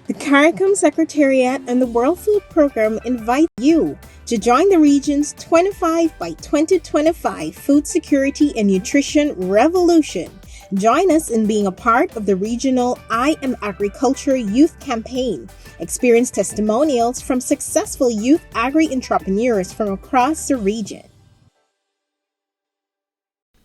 The CARICOM Secretariat and the World Food Program invite you to join the region's 25 by 2025 Food Security and Nutrition Revolution. Join us in being a part of the regional I Am Agriculture Youth Campaign. Experience testimonials from successful youth agri-entrepreneurs from across the region.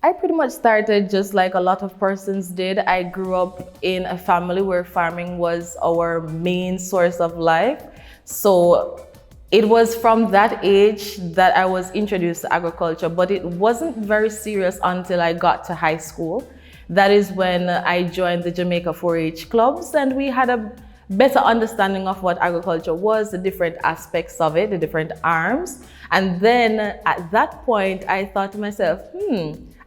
I pretty much started just like a lot of persons did. I grew up in a family where farming was our main source of life. So it was from that age that I was introduced to agriculture, but it wasn't very serious until I got to high school. That is when I joined the Jamaica 4-H clubs, and we had a better understanding of what agriculture was, the different aspects of it, the different arms. And then at that point, I thought to myself,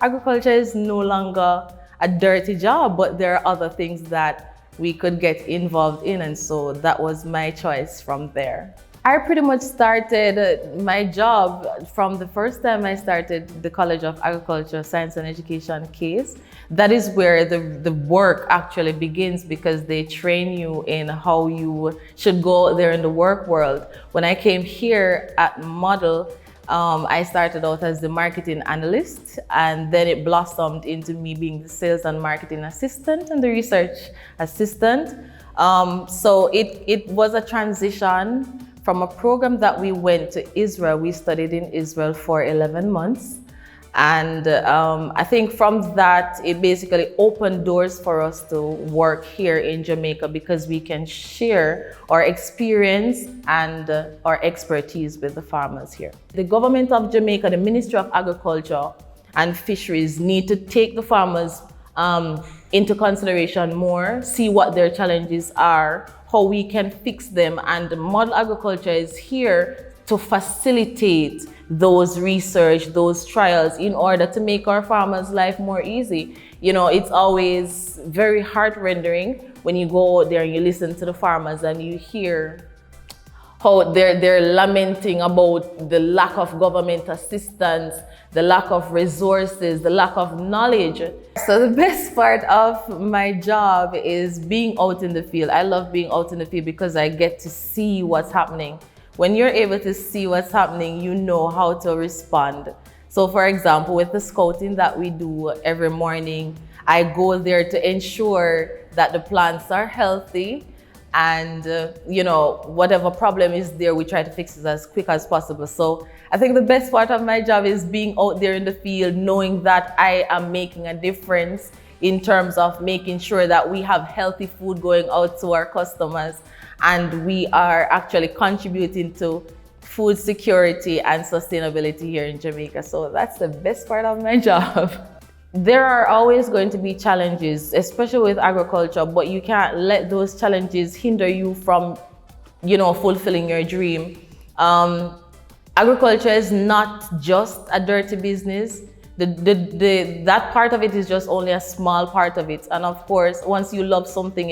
agriculture is no longer a dirty job, but there are other things that we could get involved in. And so that was my choice from there. I pretty much started my job from the first time I started the College of Agriculture, Science and Education case. That is where the work actually begins, because they train you in how you should go there in the work world. When I came here at Model, I started out as the marketing analyst, and then it blossomed into me being the sales and marketing assistant and the research assistant. So it was a transition from a program that we went to Israel. We studied in Israel for 11 months. And I think from that, it basically opened doors for us to work here in Jamaica, because we can share our experience and our expertise with the farmers here. The government of Jamaica, the Ministry of Agriculture and Fisheries, need to take the farmers into consideration more, see what their challenges are, how we can fix them. And model agriculture is here to facilitate those research, those trials, in order to make our farmers' life more easy. You know, it's always very heart-rending when you go out there and you listen to the farmers and you hear how they're lamenting about the lack of government assistance, the lack of resources, the lack of knowledge. So the best part of my job is being out in the field. I love being out in the field because I get to see what's happening. When you're able to see what's happening, you know how to respond. So for example, with the scouting that we do every morning, I go there to ensure that the plants are healthy, and whatever problem is there, we try to fix it as quick as possible. So I think the best part of my job is being out there in the field, knowing that I am making a difference in terms of making sure that we have healthy food going out to our customers, and we are actually contributing to food security and sustainability here in Jamaica. So that's the best part of my job. There are always going to be challenges, especially with agriculture, but you can't let those challenges hinder you from, fulfilling your dream. Agriculture is not just a dirty business. That part of it is just only a small part of it. And of course, once you love something,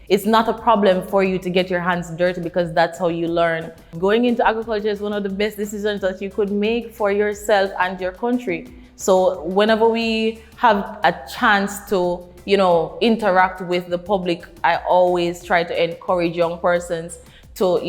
it's not a problem for you to get your hands dirty, because that's how you learn. Going into agriculture is one of the best decisions that you could make for yourself and your country. So whenever we have a chance to, interact with the public, I always try to encourage young persons to,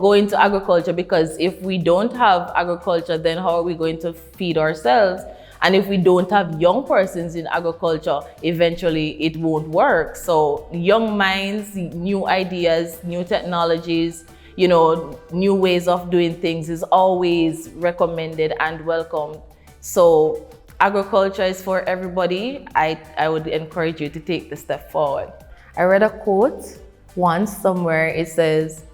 go into agriculture, because if we don't have agriculture, then how are we going to feed ourselves? And if we don't have young persons in agriculture, eventually it won't work. So young minds, new ideas, new technologies, new ways of doing things is always recommended and welcomed. So agriculture is for everybody. I would encourage you to take the step forward. I read a quote once somewhere. It says,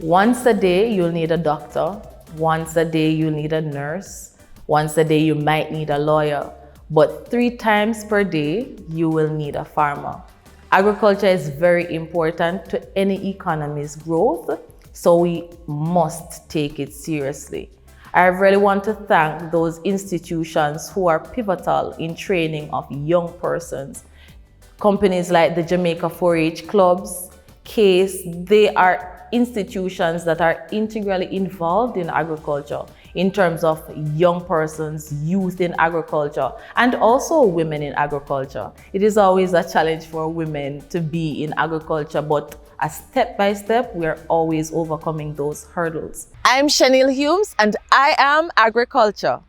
once a day you'll need a doctor, once a day you'll need a nurse, once a day you might need a lawyer, but 3 times per day you will need a farmer. Agriculture is very important to any economy's growth, so we must take it seriously. I really want to thank those institutions who are pivotal in training of young persons. Companies like the Jamaica 4-H clubs, CASE, they are institutions that are integrally involved in agriculture. in terms of young persons, youth in agriculture, and also women in agriculture. It is always a challenge for women to be in agriculture, but step by step, we're always overcoming those hurdles. I'm Chenille Humes, and I am agriculture.